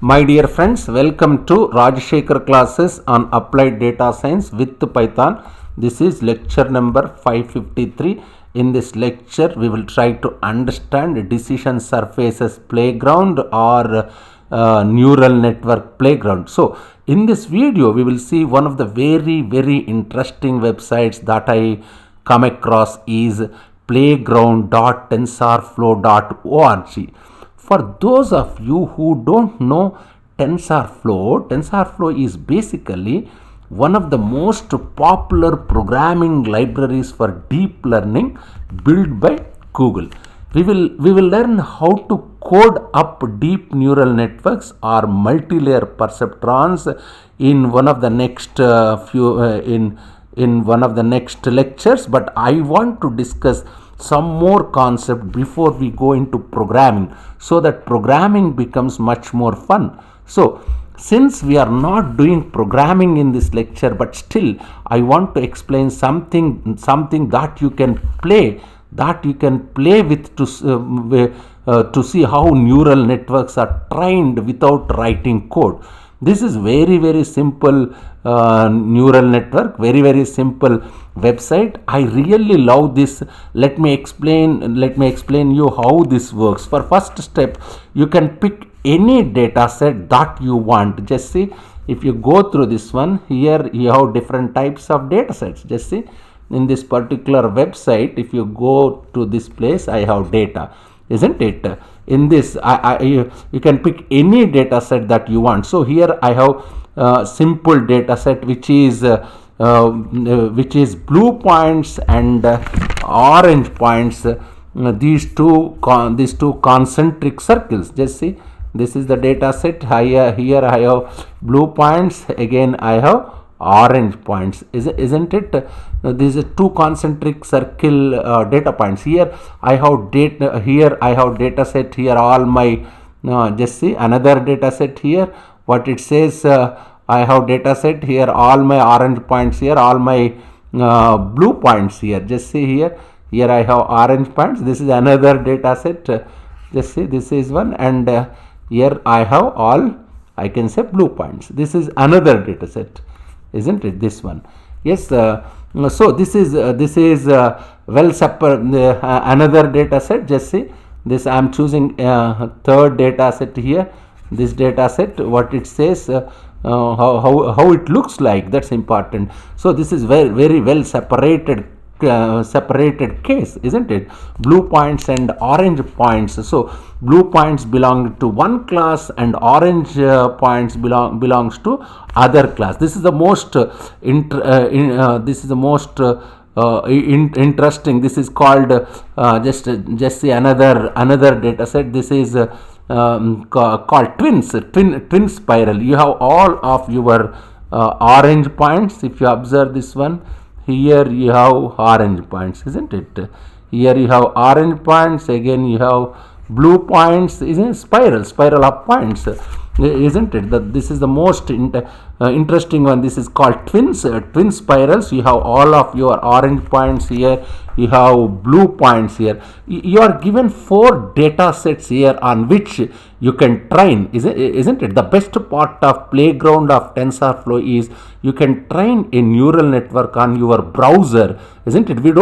My dear friends, welcome to Rajshekhar classes on applied data science with Python. This is lecture number 553. In this lecture, we will try to understand decision surfaces playground or neural network playground. So, in this video, we will see one of the very interesting websites that I come across is playground.tensorflow.org. For those of you who don't know TensorFlow is basically one of the most popular programming libraries for deep learning built by Google. We will learn how to code up deep neural networks or multi-layer perceptrons in one of the next in one of the next lectures, but I want to discuss some more concept before we go into programming so that programming becomes much more fun. So since we are not doing programming in this lecture, but still I want to explain something that you can play with to see how neural networks are trained without writing code. This is very simple neural network, very simple website. I really love this. Let me explain you how this works. For first step, you can pick any data set that you want. Just see, if you go through this one, here you have different types of data sets. Just see, in this particular website, if you go to this place, I have data, isn't it? In this, you can pick any data set that you want. So here I have simple data set which is blue points and orange points. These two concentric circles. Just see, this is the data set. Here I have blue points. Again I have orange points, isn't it? These are two concentric circle data points. Here I have data. Here I have data set. Here all my just see another data set. Here what it says, I have data set. Here all my orange points. Here all my blue points. Here just see, here I have orange points. This is another data set. Just see, this is one, and here I have all, I can say, blue points. This is another data set, isn't it? This one, yes. So this is well separate. Another data set. Just see, this I am choosing third data set here. This data set, what it says, how it looks like, that's important. So this is very well separated case, isn't it? Blue points and orange points. So blue points belong to one class and orange points belongs to other class. This is the most interesting. This is called just see another data set. This is called twin spiral. You have all of your orange points. If you observe this one, here you have orange points, isn't it? Here you have orange points. Again you have blue points. Isn't spiral of points, isn't it? This is the most interesting one. This is called twin spirals. You have all of your orange points here. You have blue points here. You are given 4 data sets here on which you can train, isn't it? The best part of playground of TensorFlow is you can train a neural network on your browser, isn't it? We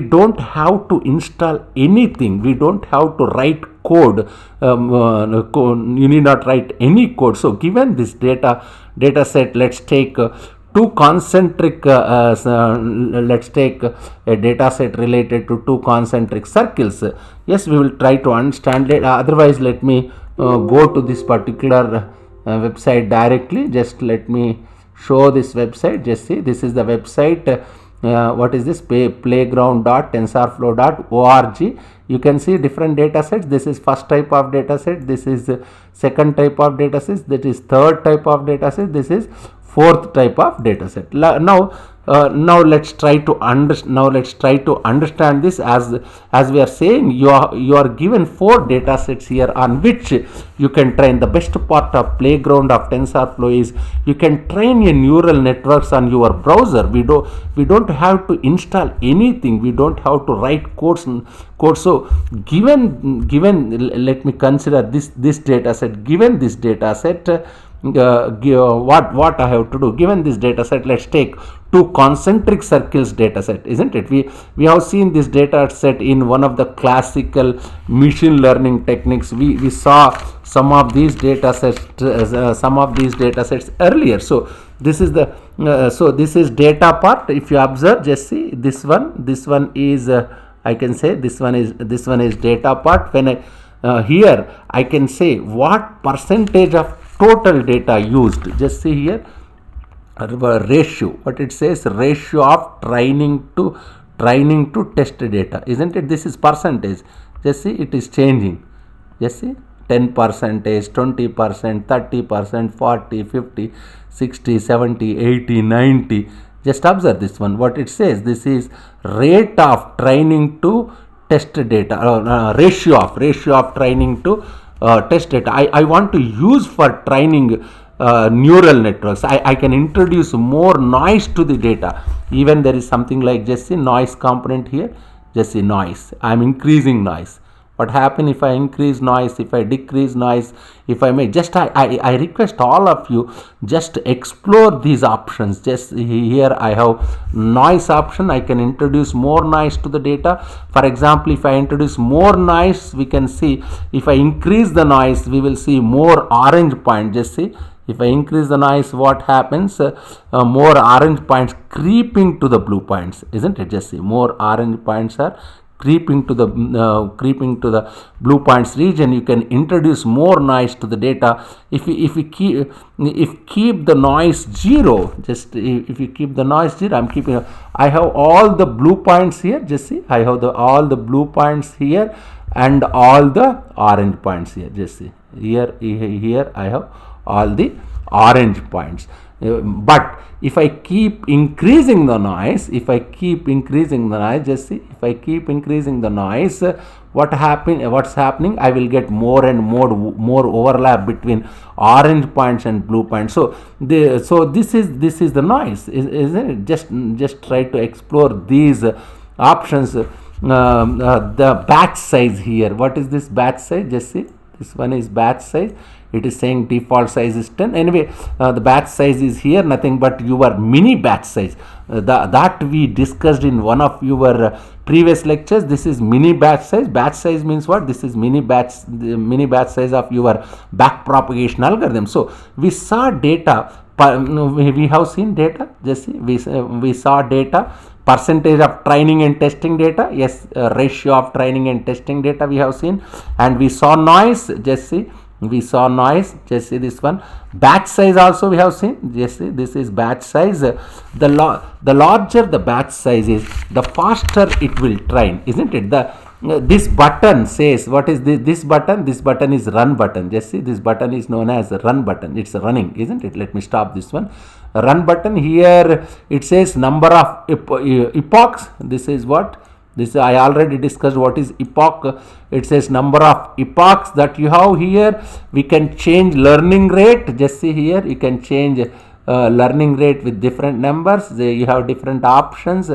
don't have to install anything. We don't have to write code. You need not write any code. So given this data set, let's take two concentric let's take a data set related to two concentric circles. Yes, we will try to understand it. Otherwise, let me go to this particular website directly. Just let me show this website. Just see, this is the website. What is this? playground.tensorflow.org. You can see different data sets. This is first type of data set. This is second type of data set. That is third type of data set. This is fourth type of data set. Now let's try to understand this. As we are saying, you are given 4 data sets here on which you can train. The best part of playground of TensorFlow is you can train your neural networks on your browser. We don't have to install anything. We don't have to write codes. So given let me consider this data set. Given this data set, what I have to do? Given this data set, let's take 2 concentric circles data set, isn't it? We have seen this data set in one of the classical machine learning techniques. We saw some of these data sets earlier. So this is the this is data part. If you observe, just see this one is I can say this one is data part. When I here I can say what percentage of total data used. Just see here ratio. What it says, ratio of training to test data, isn't it? This is percentage. Just see it is changing. Just see 10%, 20%, 30%, 40, 50, 60, 70, 80, 90. Just observe this one. What it says, this is rate of training to test data, ratio of training to test data. I want to use for training neural networks. I can introduce more noise to the data. Even there is something like, just see noise component here. Just see noise. I am increasing noise. What happen if I increase noise, if I decrease noise, if I may just I request all of you just explore these options. Just here I have noise option. I can introduce more noise to the data. For example, if I introduce more noise, we can see if I increase the noise, we will see more orange point. Just see if I increase the noise, what happens? More orange points creeping to the blue points, isn't it? Just see more orange points are creeping to the blue points region. You can introduce more noise to the data. If keep the noise 0, just if you keep the noise 0, I'm keeping. I have all the blue points here. Just see, I have all the blue points here and all the orange points here. Just see here I have all the orange points. But if I keep increasing the noise, just see, if I keep increasing the noise, what's happening? I will get more and more overlap between orange points and blue points. So this is the noise, isn't it? Just try to explore these options. The batch size here. What is this batch size? Just see, this one is batch size. It is saying default size is 10. Anyway, the batch size is here, nothing but your mini batch size. That we discussed in one of your previous lectures. This is mini batch size. Batch size means what? This is mini batch size of your back propagation algorithm. So we saw data. We have seen data. Just see, we saw data. Percentage of training and testing data. Yes, ratio of training and testing data we have seen, and we saw noise. Just see. We saw noise. Just see this one. Batch size also we have seen. Just see, this is batch size. The larger the batch size is, the faster it will train, isn't it? This button says, what is this button? This button is run button. Just see, this button is known as run button. It's running, isn't it? Let me stop this one. Run button. Here it says number of epochs. This is what? This I already discussed what is epoch. It says number of epochs that you have here. We can change learning rate. Just see here, you can change learning rate with different numbers. You have different options.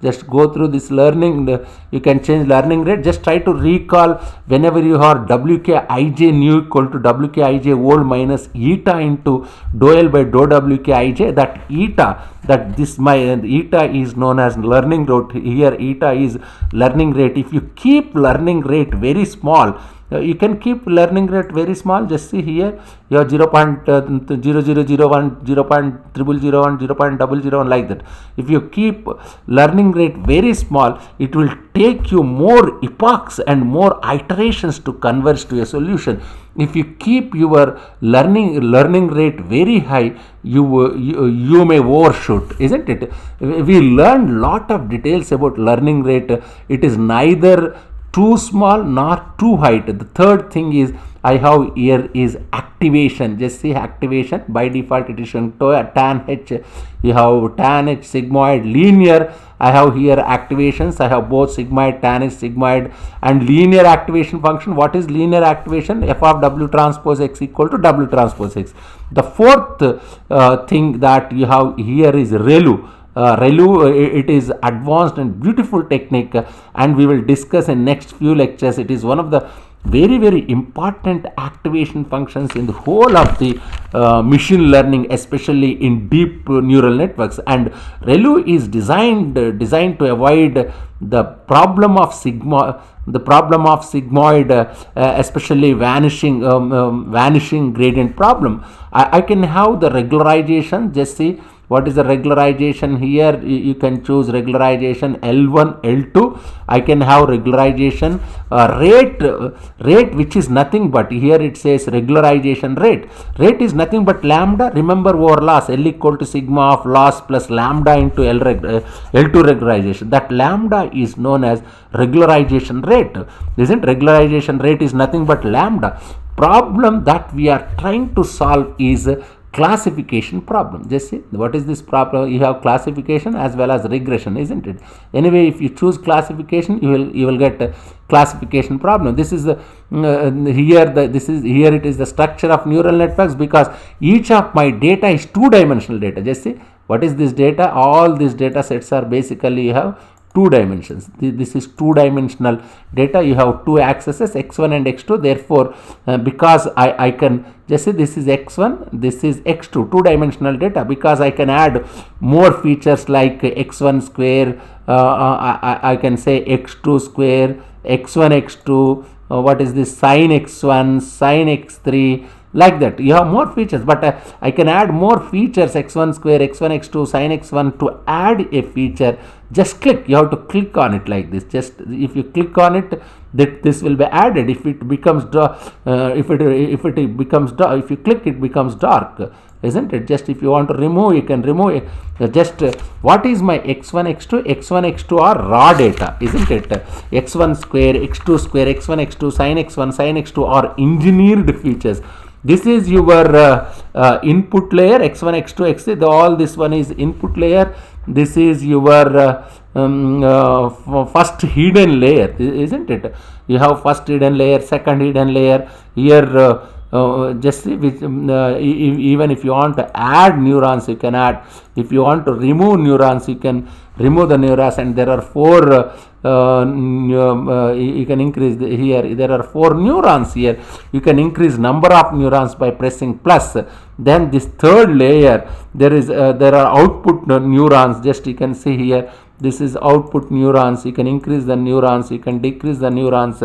Just go through this learning. You can change learning rate. Just try to recall whenever you have wkij new equal to wkij old minus eta into dou L by dou wkij. That eta, eta is known as learning rate. Here eta is learning rate. If you keep learning rate very small, you can keep learning rate very small. Just see here, you have 0.0001, 0.0001, 0.001, like that. If you keep learning rate very small, it will take you more epochs and more iterations to converge to a solution. If you keep your learning rate very high, you may overshoot, isn't it? We learned lot of details about learning rate. It is neither too small nor too high. The third thing is I have here is activation. Just see activation. By default it is showing tan h. You have tan h sigmoid linear. I have here activations. I have both sigmoid, tan h sigmoid, and linear activation function. What is linear activation? F of w transpose x equal to w transpose x. The fourth thing that you have here is ReLU. It is advanced and beautiful technique, and we will discuss in next few lectures. It is one of the very important activation functions in the whole of the machine learning, especially in deep neural networks. And ReLU is designed to avoid the problem of sigmoid, especially vanishing gradient problem. I can have the regularization. Just see what is the regularization here. You can choose regularization L1, L2. I can have regularization rate, which is nothing but, here it says regularization rate. Rate is nothing but lambda. Remember over loss, L equal to sigma of loss plus lambda into L2 regularization. That lambda is known as regularization rate. Isn't regularization rate is nothing but lambda. Problem that we are trying to solve is classification problem. Just see what is this problem. You have classification as well as regression, isn't it? Anyway, if you choose classification, you will get a classification problem. This is the here it is the structure of neural networks, because each of my data is two-dimensional data. Just see what is this data. All these data sets are basically, you have two dimensions. This is two-dimensional data. You have two axes, x1 and x2. Therefore, because I can just say this is x1, this is x2, two-dimensional data, because I can add more features like x1 square, I can say x2 square, x1 x2, what is this, sin x1, sin x3, like that. You have more features, but I can add more features, x1 square, x1 x2, sin x1. To add a feature, just click. You have to click on it like this. Just if you click on it, that this will be added. If it becomes if it becomes dark, if you click, it becomes dark, isn't it? Just if you want to remove, you can remove it. Just what is my x1 x2 are raw data, isn't it? x1 square, x2 square, x1 x2, sin x1, sin x2 are engineered features. This is your input layer, x1 x2 x3. All this one is input layer. This is your first hidden layer, isn't it? You have first hidden layer, second hidden layer. Here just see which, even if you want to add neurons, you can add. If you want to remove neurons, you can remove the neurons, and there are four you can increase here. There are four neurons here. You can increase number of neurons by pressing plus. Then this third layer, there are output neurons. Just you can see here, this is output neurons. You can increase the neurons, you can decrease the neurons,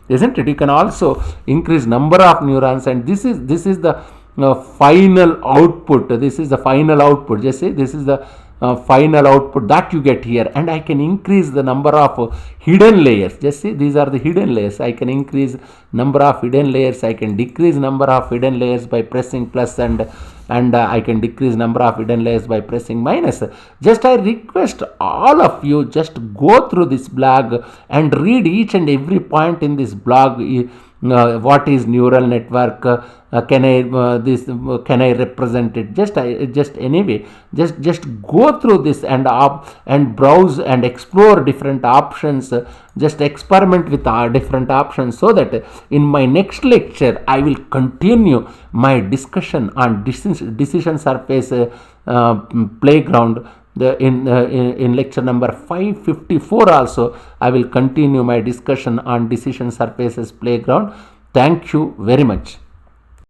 isn't it? You can also increase number of neurons, and this is the final output. This is the final output. Just say this is the final output that you get here, and I can increase the number of hidden layers. Just see, these are the hidden layers. I can increase number of hidden layers. I can decrease number of hidden layers by pressing plus, and I can decrease number of hidden layers by pressing minus. Just I request all of you, just go through this blog and read each and every point in this blog. What is neural network? Can I represent it? Just anyway, just go through this and browse and explore different options. Just experiment with different options, so that in my next lecture I will continue my discussion on decision surface playground. In lecture number 554 also I will continue my discussion on decision surfaces playground. Thank you very much.